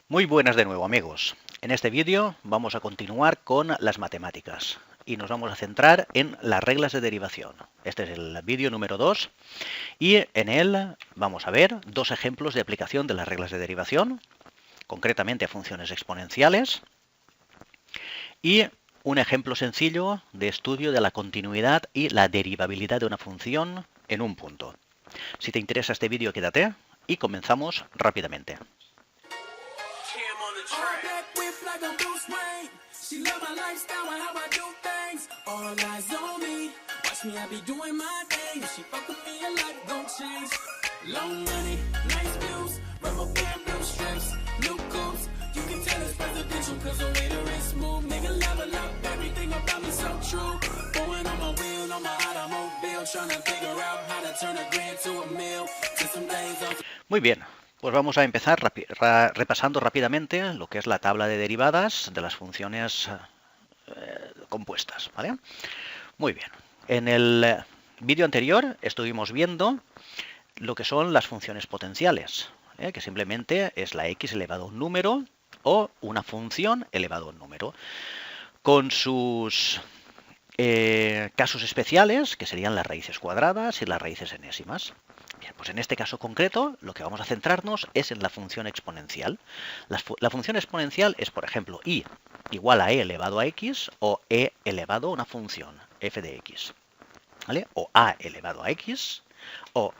Muy buenas de nuevo, amigos. En este vídeo vamos a continuar con las matemáticas y nos vamos a centrar en las reglas de derivación. Este es el vídeo número 2 y en él vamos a ver dos ejemplos de aplicación de las reglas de derivación, concretamente a funciones exponenciales, y un ejemplo sencillo de estudio de la continuidad y la derivabilidad de una función en un punto. Si te interesa este vídeo, quédate y comenzamos rápidamente. Muy bien, pues vamos a empezar repasando rápidamente lo que es la tabla de derivadas de las funciones compuestas, ¿vale? Muy bien. En el vídeo anterior estuvimos viendo lo que son las funciones potenciales, que simplemente es la x elevado a un número o una función elevado a un número, con sus casos especiales, que serían las raíces cuadradas y las raíces enésimas. Bien, pues en este caso concreto, lo que vamos a centrarnos es en la función exponencial. La función exponencial es, por ejemplo, y igual a e elevado a x o e elevado a una función f de x, ¿vale? O a elevado a x o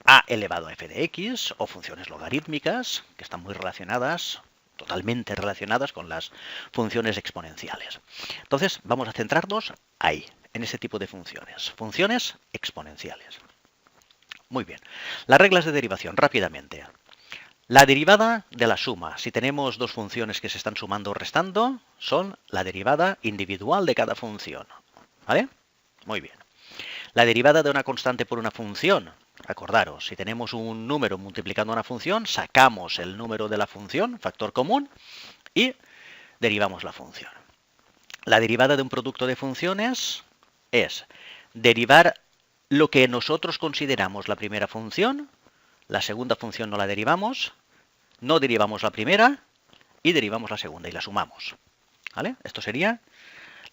a elevado a f de x o funciones logarítmicas que están muy relacionadas, totalmente relacionadas con las funciones exponenciales. Entonces vamos a centrarnos ahí, en ese tipo de funciones exponenciales. Muy bien, las reglas de derivación, rápidamente. La derivada de la suma, si tenemos dos funciones que se están sumando o restando, son la derivada individual de cada función, ¿vale? Muy bien. La derivada de una constante por una función, acordaros, si tenemos un número multiplicando una función, sacamos el número de la función, factor común, y derivamos la función. La derivada de un producto de funciones es derivar lo que nosotros consideramos la primera función, la segunda función no la derivamos, no derivamos la primera y derivamos la segunda y la sumamos, ¿vale? Esto sería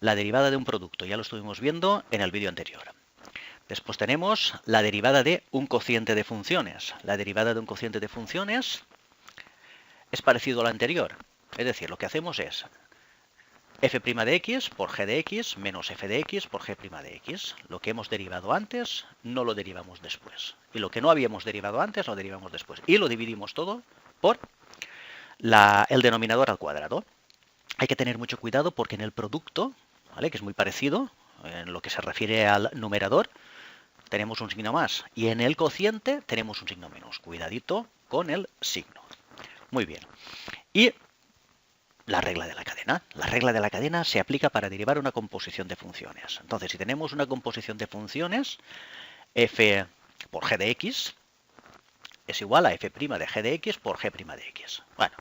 la derivada de un producto, ya lo estuvimos viendo en el vídeo anterior. Después tenemos la derivada de un cociente de funciones. La derivada de un cociente de funciones es parecido a la anterior. Es decir, lo que hacemos es f' de x por g de x menos f de x por g' de x. Lo que hemos derivado antes no lo derivamos después. Y lo que no habíamos derivado antes lo derivamos después. Y lo dividimos todo por el denominador al cuadrado. Hay que tener mucho cuidado porque en el producto, ¿vale?, que es muy parecido en lo que se refiere al numerador, tenemos un signo más. Y en el cociente tenemos un signo menos. Cuidadito con el signo. Muy bien. Y la regla de la cadena. La regla de la cadena se aplica para derivar una composición de funciones. Entonces, si tenemos una composición de funciones, f por g de x es igual a f' de g de x por g' de x. Bueno,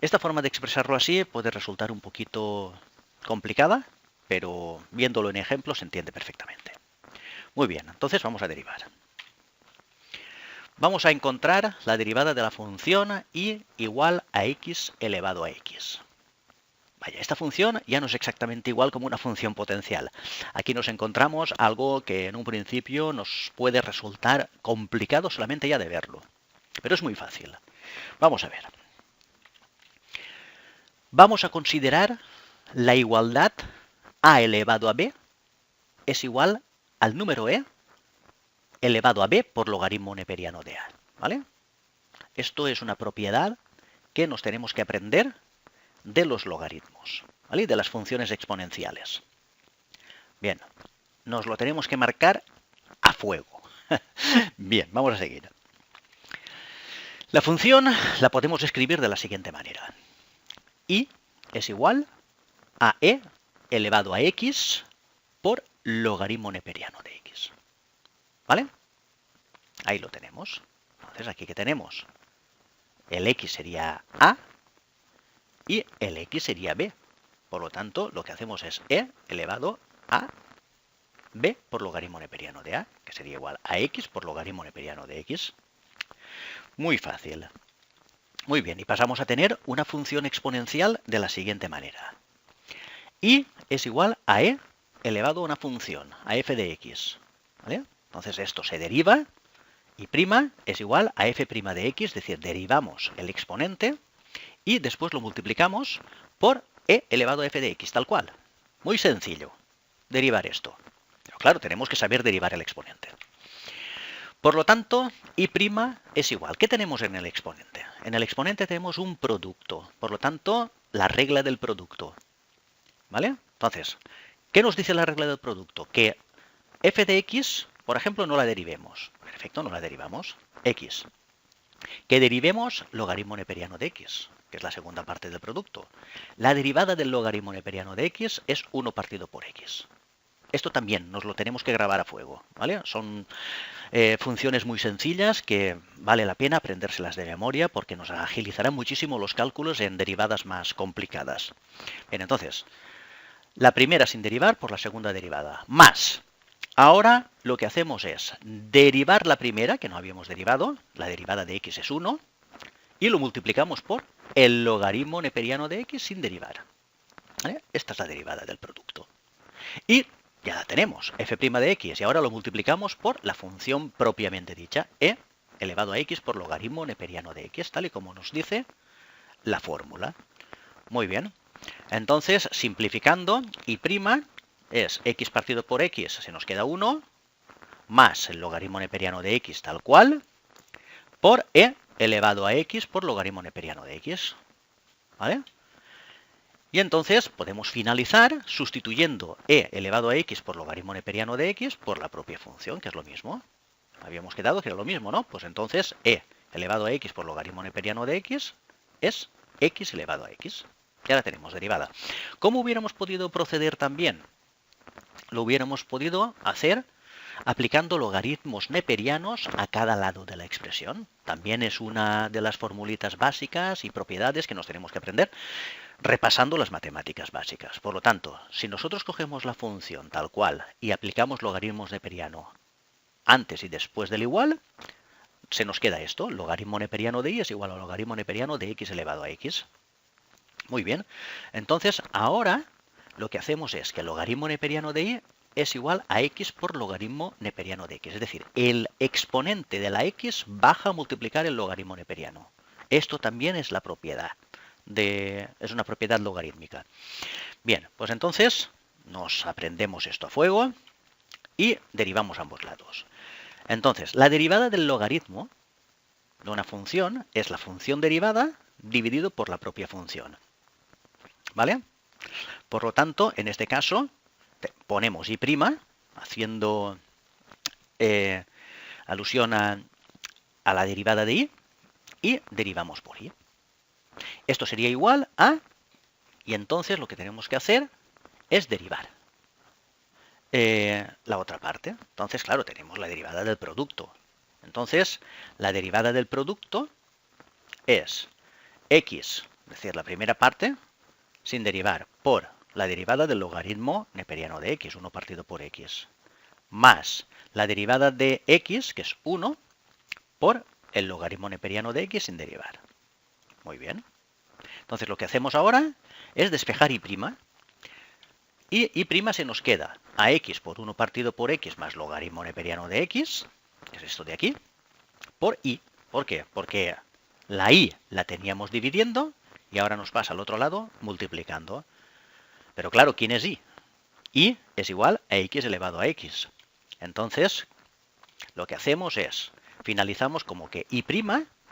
esta forma de expresarlo así puede resultar un poquito complicada, pero viéndolo en ejemplo se entiende perfectamente. Muy bien, entonces vamos a derivar. Vamos a encontrar la derivada de la función y igual a x elevado a x. Vaya, esta función ya no es exactamente igual como una función potencial. Aquí nos encontramos algo que en un principio nos puede resultar complicado solamente ya de verlo. Pero es muy fácil. Vamos a ver. Vamos a considerar la igualdad a elevado a b es igual al número e elevado a b por logaritmo neperiano de a, ¿vale? Esto es una propiedad que nos tenemos que aprender de los logaritmos, ¿vale?, de las funciones exponenciales. Bien, nos lo tenemos que marcar a fuego. Bien, vamos a seguir. La función la podemos escribir de la siguiente manera. Y es igual a e elevado a x por logaritmo neperiano de x. ¿Vale? Ahí lo tenemos. Entonces, aquí que tenemos, el x sería a y el x sería b. Por lo tanto, lo que hacemos es e elevado a b por logaritmo neperiano de a, que sería igual a x por logaritmo neperiano de x. Muy fácil. Muy bien, y pasamos a tener una función exponencial de la siguiente manera. Y es igual a e elevado a una función, a f de x. ¿Vale? Entonces esto se deriva y prima es igual a f' de x, es decir, derivamos el exponente y después lo multiplicamos por e elevado a f de x, tal cual. Muy sencillo derivar esto. Pero claro, tenemos que saber derivar el exponente. Por lo tanto, y' es igual. ¿Qué tenemos en el exponente? En el exponente tenemos un producto. Por lo tanto, la regla del producto. ¿Vale? Entonces, ¿qué nos dice la regla del producto? Que f de x, por ejemplo, no la derivemos. Perfecto, no la derivamos. X. Que derivemos logaritmo neperiano de x, que es la segunda parte del producto. La derivada del logaritmo neperiano de x es 1 partido por x. Esto también nos lo tenemos que grabar a fuego, ¿vale? Son funciones muy sencillas que vale la pena aprendérselas de memoria porque nos agilizarán muchísimo los cálculos en derivadas más complicadas. Bien, entonces, la primera sin derivar por la segunda derivada, más. Ahora lo que hacemos es derivar la primera, que no habíamos derivado, la derivada de x es 1, y lo multiplicamos por el logaritmo neperiano de x sin derivar. ¿Vale? Esta es la derivada del producto. Y ya la tenemos, f' de x, y ahora lo multiplicamos por la función propiamente dicha, e elevado a x por logaritmo neperiano de x, tal y como nos dice la fórmula. Muy bien. Entonces, simplificando, y' es x partido por x, se nos queda 1, más el logaritmo neperiano de x tal cual, por e elevado a x por logaritmo neperiano de x. ¿Vale? Y entonces podemos finalizar sustituyendo e elevado a x por logaritmo neperiano de x por la propia función, que es lo mismo. Habíamos quedado que era lo mismo, ¿no? Pues entonces e elevado a x por logaritmo neperiano de x es x elevado a x. Ya la tenemos derivada. ¿Cómo hubiéramos podido proceder también? Lo hubiéramos podido hacer aplicando logaritmos neperianos a cada lado de la expresión. También es una de las formulitas básicas y propiedades que nos tenemos que aprender repasando las matemáticas básicas. Por lo tanto, si nosotros cogemos la función tal cual y aplicamos logaritmos neperiano antes y después del igual, se nos queda esto, logaritmo neperiano de y es igual a logaritmo neperiano de x elevado a x. Muy bien, entonces ahora lo que hacemos es que el logaritmo neperiano de y es igual a x por logaritmo neperiano de x. Es decir, el exponente de la x baja a multiplicar el logaritmo neperiano. Esto también es la propiedad. Es una propiedad logarítmica. Bien, pues entonces nos aprendemos esto a fuego y derivamos ambos lados. Entonces, la derivada del logaritmo de una función es la función derivada dividido por la propia función. ¿Vale? Por lo tanto, en este caso, ponemos y' haciendo alusión a la derivada de y derivamos por y. Esto sería igual a, y entonces lo que tenemos que hacer es derivar la otra parte. Entonces, claro, tenemos la derivada del producto. Entonces, la derivada del producto es x, es decir, la primera parte, sin derivar, por la derivada del logaritmo neperiano de x, 1 partido por x, más la derivada de x, que es 1, por el logaritmo neperiano de x sin derivar. Muy bien. Entonces lo que hacemos ahora es despejar y'. Y y' se nos queda a x por 1 partido por x más logaritmo neperiano de x, que es esto de aquí, por y. ¿Por qué? Porque la y la teníamos dividiendo y ahora nos pasa al otro lado multiplicando. Pero claro, ¿quién es y? Y es igual a x elevado a x. Entonces, lo que hacemos es, finalizamos como que y'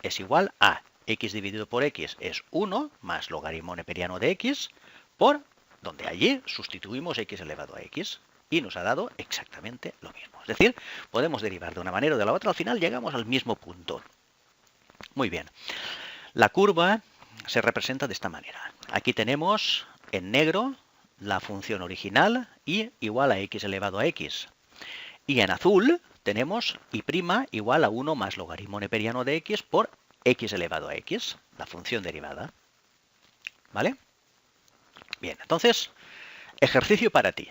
es igual a x dividido por x es 1 más logaritmo neperiano de x por donde allí sustituimos x elevado a x y nos ha dado exactamente lo mismo. Es decir, podemos derivar de una manera o de la otra, al final llegamos al mismo punto. Muy bien. La curva se representa de esta manera. Aquí tenemos en negro la función original y igual a x elevado a x. Y en azul tenemos y' igual a 1 más logaritmo neperiano de x por x elevado a x, la función derivada. ¿Vale? Bien, entonces, ejercicio para ti.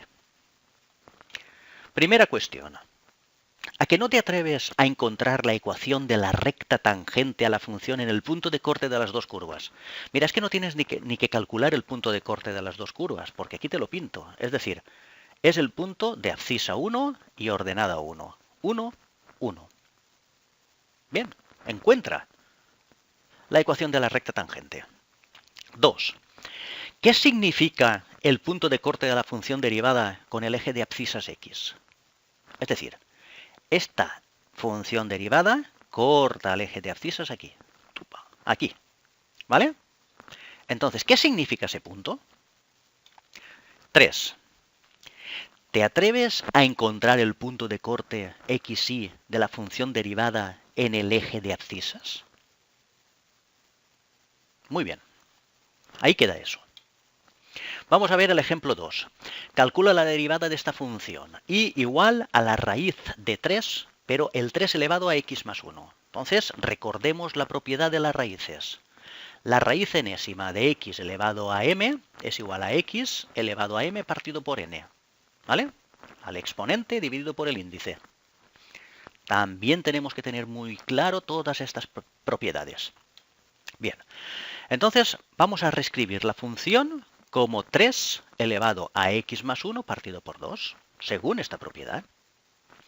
Primera cuestión. ¿A que no te atreves a encontrar la ecuación de la recta tangente a la función en el punto de corte de las dos curvas? Mira, es que no tienes ni que calcular el punto de corte de las dos curvas, porque aquí te lo pinto. Es decir, es el punto de abscisa 1 y ordenada 1. 1, 1. Bien, encuentra la ecuación de la recta tangente. 2. ¿Qué significa el punto de corte de la función derivada con el eje de abscisas x? Es decir, esta función derivada corta el eje de abscisas aquí. Aquí. ¿Vale? Entonces, ¿qué significa ese punto? 3. ¿Te atreves a encontrar el punto de corte xy de la función derivada en el eje de abscisas? Muy bien. Ahí queda eso. Vamos a ver el ejemplo 2. Calcula la derivada de esta función y igual a la raíz de 3, pero el 3 elevado a x más 1. Entonces, recordemos la propiedad de las raíces. La raíz enésima de x elevado a m es igual a x elevado a m partido por n. ¿Vale? Al exponente dividido por el índice. También tenemos que tener muy claro todas estas propiedades. Bien, entonces vamos a reescribir la función como 3 elevado a x más 1 partido por 2, según esta propiedad.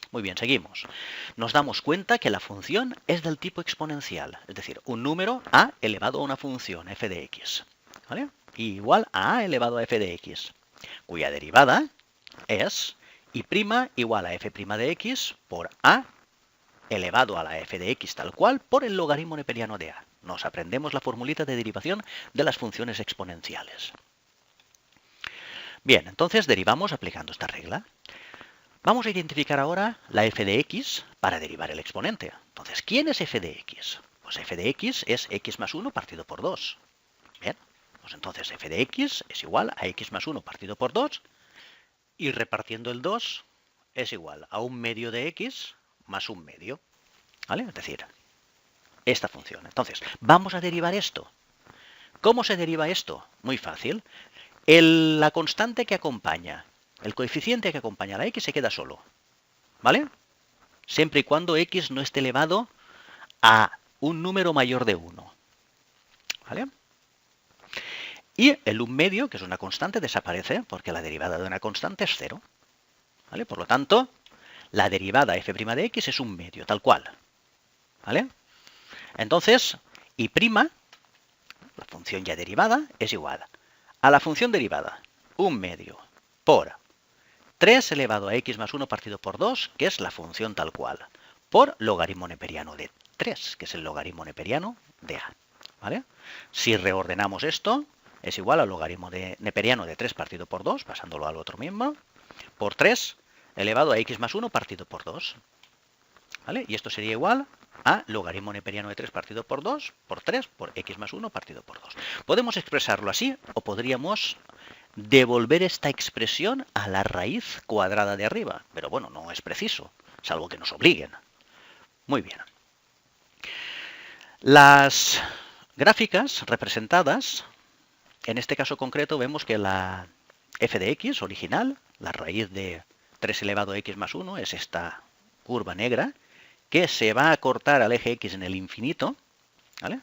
Muy bien, seguimos. Nos damos cuenta que la función es del tipo exponencial, es decir, un número a elevado a una función f de x, ¿vale? Igual a elevado a f de x, cuya derivada es y' igual a f' de x por a elevado a la f de x tal cual por el logaritmo neperiano de a. Nos aprendemos la formulita de derivación de las funciones exponenciales. Bien, entonces derivamos aplicando esta regla. Vamos a identificar ahora la f de x para derivar el exponente. Entonces, ¿quién es f de x? Pues f de x es x más 1 partido por 2. Bien, pues entonces f de x es igual a x más 1 partido por 2 y repartiendo el 2 es igual a 1/2 de x más 1/2. ¿Vale? Es decir, esta función. Entonces, vamos a derivar esto. ¿Cómo se deriva esto? Muy fácil. La constante que acompaña, el coeficiente que acompaña a la x se queda solo. ¿Vale? Siempre y cuando x no esté elevado a un número mayor de 1. ¿Vale? Y el 1/2, que es una constante, desaparece porque la derivada de una constante es 0. ¿Vale? Por lo tanto, la derivada f' de x es 1/2, tal cual. ¿Vale? Entonces, y', la función ya derivada, es igual a la función derivada 1/2 por 3 elevado a x más 1 partido por 2, que es la función tal cual, por logaritmo neperiano de 3, que es el logaritmo neperiano de a. ¿Vale? Si reordenamos esto, es igual al logaritmo neperiano de 3 partido por 2, pasándolo al otro mismo, por 3 elevado a x más 1 partido por 2. ¿Vale? Y esto sería igual a logaritmo neperiano de 3 partido por 2 por 3 por x más 1 partido por 2. Podemos expresarlo así o podríamos devolver esta expresión a la raíz cuadrada de arriba. Pero bueno, no es preciso, salvo que nos obliguen. Muy bien. Las gráficas representadas, en este caso concreto vemos que la f de x original, la raíz de 3 elevado a x más 1, es esta curva negra, que se va a cortar al eje x en el infinito, ¿vale?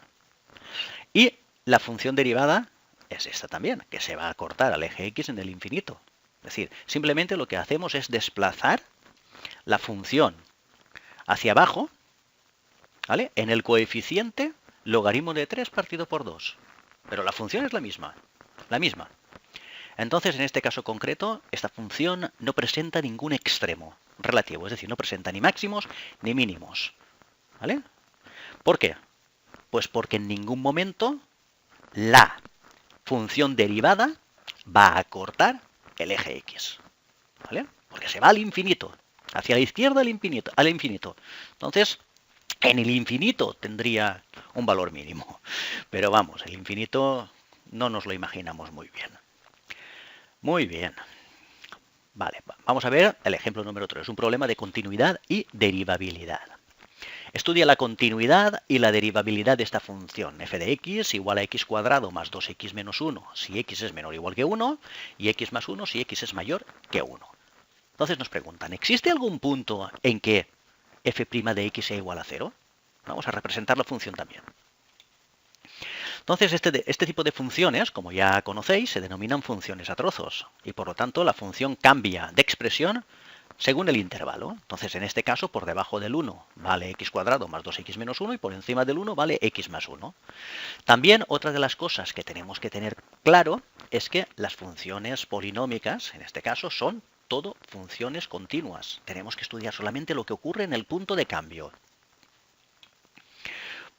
Y la función derivada es esta también, que se va a cortar al eje x en el infinito. Es decir, simplemente lo que hacemos es desplazar la función hacia abajo, ¿vale? En el coeficiente logaritmo de 3 partido por 2. Pero la función es la misma, la misma. Entonces, en este caso concreto, esta función no presenta ningún extremo relativo, es decir, no presenta ni máximos ni mínimos. ¿Vale? ¿Por qué? Pues porque en ningún momento la función derivada va a cortar el eje x. ¿Vale? Porque se va al infinito, hacia la izquierda al infinito. Entonces, en el infinito tendría un valor mínimo. Pero vamos, el infinito no nos lo imaginamos muy bien. Muy bien. Vale, vamos a ver el ejemplo número 3, un problema de continuidad y derivabilidad. Estudia la continuidad y la derivabilidad de esta función, f de x igual a x cuadrado más 2x menos 1 si x es menor o igual que 1 y x más 1 si x es mayor que 1. Entonces nos preguntan, ¿existe algún punto en que f' de x sea igual a 0. Vamos a representar la función también. Entonces, este tipo de funciones, como ya conocéis, se denominan funciones a trozos. Y por lo tanto, la función cambia de expresión según el intervalo. Entonces, en este caso, por debajo del 1 vale x cuadrado más 2x menos 1 y por encima del 1 vale x más 1. También otra de las cosas que tenemos que tener claro es que las funciones polinómicas, en este caso, son todo funciones continuas. Tenemos que estudiar solamente lo que ocurre en el punto de cambio.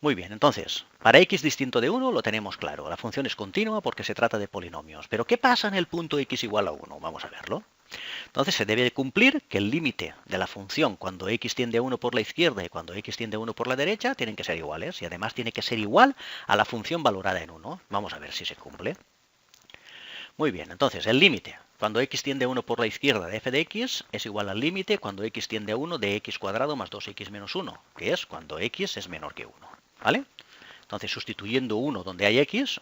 Muy bien, entonces, para x distinto de 1 lo tenemos claro. La función es continua porque se trata de polinomios. Pero ¿qué pasa en el punto x igual a 1? Vamos a verlo. Entonces se debe de cumplir que el límite de la función cuando x tiende a 1 por la izquierda y cuando x tiende a 1 por la derecha tienen que ser iguales. Y además tiene que ser igual a la función valorada en 1. Vamos a ver si se cumple. Muy bien, entonces el límite cuando x tiende a 1 por la izquierda de f de x es igual al límite cuando x tiende a 1 de x cuadrado más 2x menos 1, que es cuando x es menor que 1. ¿Vale? Entonces, sustituyendo 1 donde hay x,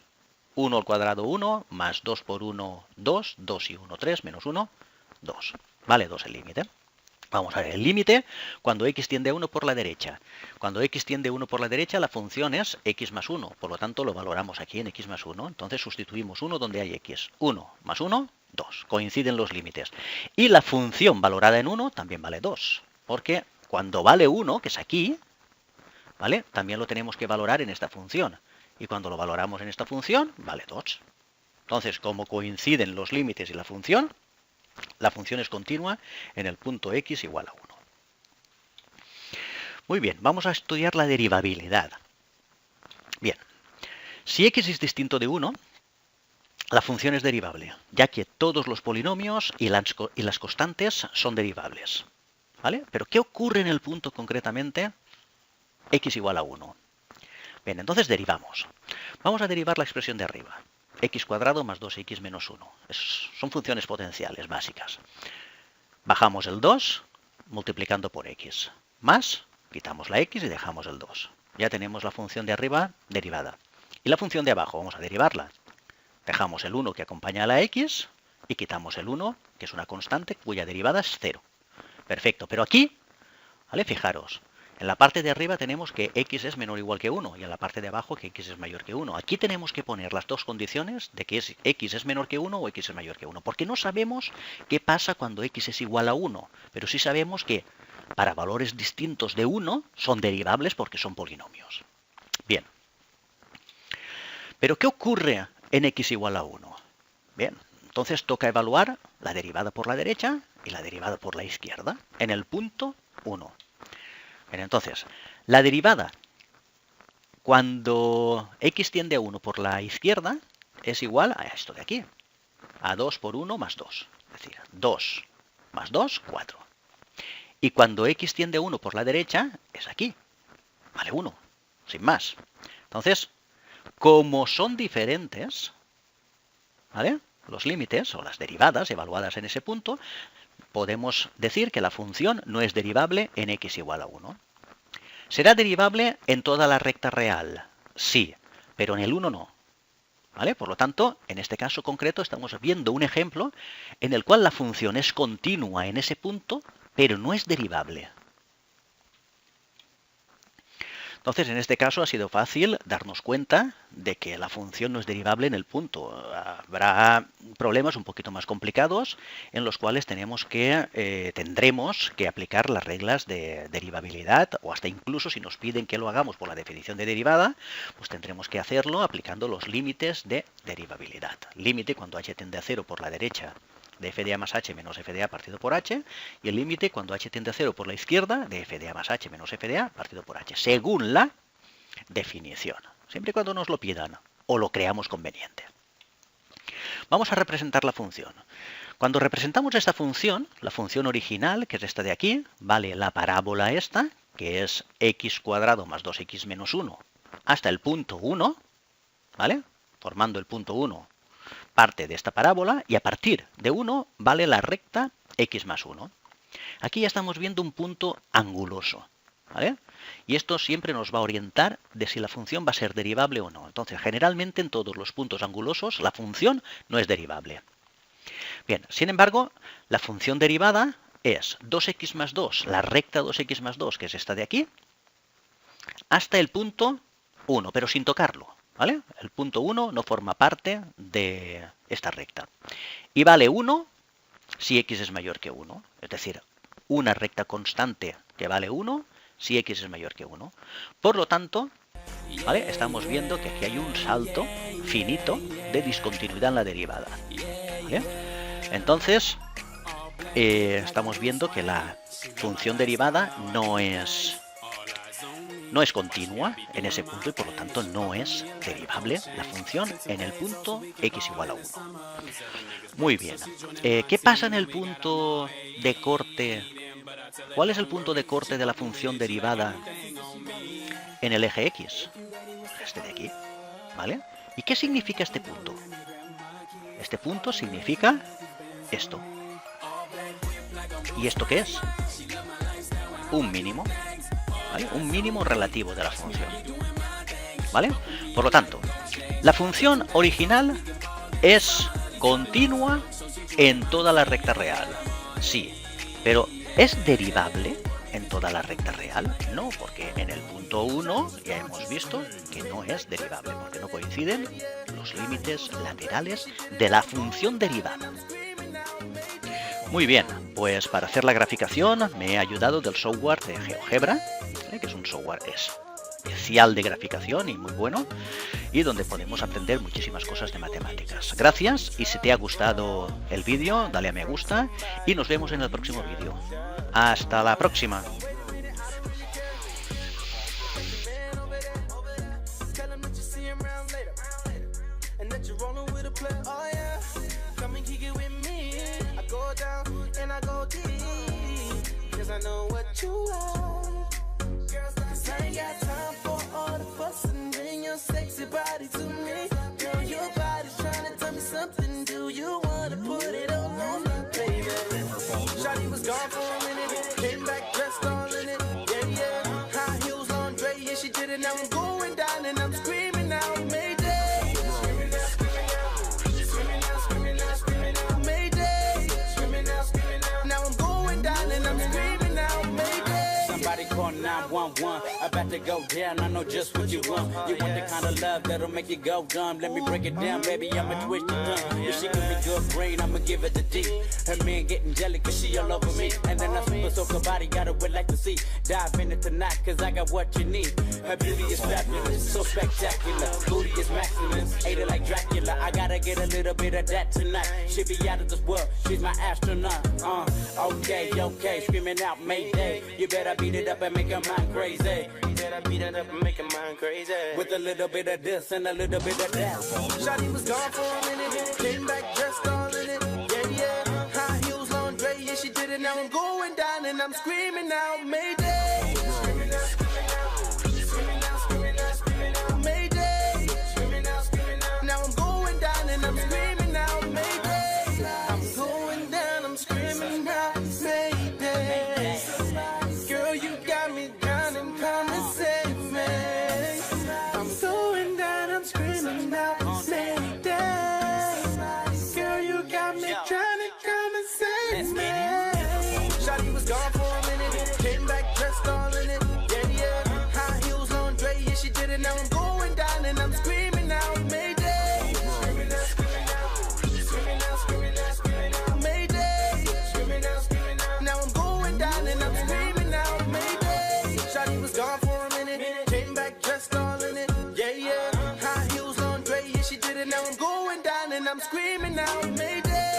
1 al cuadrado 1, más 2 por 1, 2, 2 y 1, 3, menos 1, 2. Vale, 2 el límite. Vamos a ver, el límite cuando x tiende a 1 por la derecha. Cuando x tiende a 1 por la derecha, la función es x más 1. Por lo tanto, lo valoramos aquí en x más 1. Entonces, sustituimos 1 donde hay x. 1 más 1, 2. Coinciden los límites. Y la función valorada en 1 también vale 2. Porque cuando vale 1, que es aquí, ¿vale? También lo tenemos que valorar en esta función. Y cuando lo valoramos en esta función, vale 2. Entonces, como coinciden los límites y la función es continua en el punto x igual a 1. Muy bien, vamos a estudiar la derivabilidad. Bien, si x es distinto de 1, la función es derivable, ya que todos los polinomios y las constantes son derivables. ¿Vale? Pero ¿qué ocurre en el punto concretamente x igual a 1? Bien, entonces derivamos. Vamos a derivar la expresión de arriba. X cuadrado más 2x menos 1. Son funciones potenciales básicas. Bajamos el 2 multiplicando por x. Más, quitamos la x y dejamos el 2. Ya tenemos la función de arriba derivada. Y la función de abajo, vamos a derivarla. Dejamos el 1 que acompaña a la x y quitamos el 1, que es una constante cuya derivada es 0. Perfecto, pero aquí, ¿vale? Fijaros. En la parte de arriba tenemos que x es menor o igual que 1 y en la parte de abajo que x es mayor que 1. Aquí tenemos que poner las dos condiciones de que x es menor que 1 o x es mayor que 1, porque no sabemos qué pasa cuando x es igual a 1, pero sí sabemos que para valores distintos de 1 son derivables porque son polinomios. Bien. ¿Pero qué ocurre en x igual a 1? Bien, entonces toca evaluar la derivada por la derecha y la derivada por la izquierda en el punto 1. Bien, entonces, la derivada cuando x tiende a 1 por la izquierda es igual a esto de aquí, a 2 por 1 más 2. Es decir, 2 más 2, 4. Y cuando x tiende a 1 por la derecha es aquí, vale 1, sin más. Entonces, como son diferentes, ¿vale? Los límites o las derivadas evaluadas en ese punto, podemos decir que la función no es derivable en x igual a 1. ¿Será derivable en toda la recta real? Sí, pero en el 1 no. ¿Vale? Por lo tanto, en este caso concreto estamos viendo un ejemplo en el cual la función es continua en ese punto, pero no es derivable. Entonces, en este caso ha sido fácil darnos cuenta de que la función no es derivable en el punto. Habrá problemas un poquito más complicados en los cuales tendremos que aplicar las reglas de derivabilidad, o hasta incluso si nos piden que lo hagamos por la definición de derivada, pues tendremos que hacerlo aplicando los límites de derivabilidad. Límite cuando h tiende a 0 por la derecha de f de a más h menos f de a partido por h, y el límite cuando h tiende a 0 por la izquierda de f de a más h menos f de a partido por h, según la definición, siempre y cuando nos lo pidan o lo creamos conveniente. Vamos a representar la función. Cuando representamos esta función, la función original, que es esta de aquí, vale la parábola esta, que es x cuadrado más 2x menos 1, hasta el punto 1, ¿vale? Formando el punto 1 parte de esta parábola, y a partir de 1 vale la recta x más 1. Aquí ya estamos viendo un punto anguloso, ¿vale? Y esto siempre nos va a orientar de si la función va a ser derivable o no. Entonces, generalmente en todos los puntos angulosos la función no es derivable. Bien, sin embargo, la función derivada es 2x más 2, la recta 2x más 2, que es esta de aquí, hasta el punto 1, pero sin tocarlo, ¿vale? El punto 1 no forma parte de esta recta. Y vale 1 si x es mayor que 1, es decir, una recta constante que vale 1 si x es mayor que 1. Por lo tanto, ¿vale? Estamos viendo que aquí hay un salto finito de discontinuidad en la derivada, ¿vale? Entonces, estamos viendo que la función derivada no es continua en ese punto y por lo tanto no es derivable la función en el punto x igual a 1. Muy bien. ¿Qué pasa en el punto de corte? ¿Cuál es el punto de corte de la función derivada en el eje x? Este de aquí, ¿vale? ¿Y qué significa este punto? Este punto significa esto. ¿Y esto qué es? Un mínimo, ¿vale? Un mínimo relativo de la función, ¿vale? Por lo tanto, la función original es continua en toda la recta real, sí, pero ¿es derivable en toda la recta real? No, porque en el punto 1 ya hemos visto que no es derivable, porque no coinciden los límites laterales de la función derivada. Muy bien, pues para hacer la graficación me he ayudado del software de GeoGebra, que es un software especial de graficación y muy bueno, y donde podemos aprender muchísimas cosas de matemáticas. Gracias, y si te ha gustado el vídeo, dale a me gusta y nos vemos en el próximo vídeo. ¡Hasta la próxima! I know what you are. 'Cause I ain't got time for all the fuss and bring your sexy body to me. Girl, your body's trying to tell me something. Do you wanna put it all on me, baby? Shawty was gone for a minute, came back dressed all in it. Yeah, yeah. High heels on Dre, yeah, she did it. Now I'm going down and I'm screaming out, Mayday. Screaming out, screaming out, screaming out, screaming out, screaming out, Mayday. Screaming out, screaming out. Now I'm going down and I'm screaming. Somebody call 911, about to go down, I know just what you want. You want the kind of love that'll make you go dumb. Let me break it down, baby, I'ma twist your tongue. If she give me good brain, I'ma give it the D. Her man getting jelly cause she all over me. And then I super soak her body, got her would like to see. Dive in it tonight cause I got what you need. Her beauty is fabulous, so spectacular. Booty is maximus, ate it like Dracula. I gotta get a little bit of that tonight. She be out of this world, she's my astronaut. Okay, okay, screaming out Mayday. You better beat it up and make her mind crazy. You better beat it up and make her mind crazy. With a little bit of this and a little bit of that. Shawty was gone for a minute, came back dressed all in it. Yeah, yeah. High heels on Dre, yeah, she did it. Now I'm going down and I'm screaming out Mayday. Screaming out, screaming out, screaming out, screaming out, screaming out Mayday. Screaming out, screaming out. Now I'm going down and I'm screaming out Mayday. I'm going down, I'm screaming out Mayday. Girl, you got me drowning, come and save me. I'm going down, I'm screaming out Mayday. Girl, you got me drowning, come and save me. Shawty was gone for a minute, came back dressed all in it. Yeah, yeah. High heels on Dre, yeah, she did it. Now I'm going down and I'm screaming out Mayday. Screaming out, screaming out, screaming out, screaming out, screaming out Mayday. Screaming out, screaming out. Now I'm going down and I'm screaming out Mayday. Shawty was gone for a minute, came back dressed all in it. Yeah, yeah. High heels on Dre, yeah, she did it. Now I'm going down and I'm screaming out Mayday.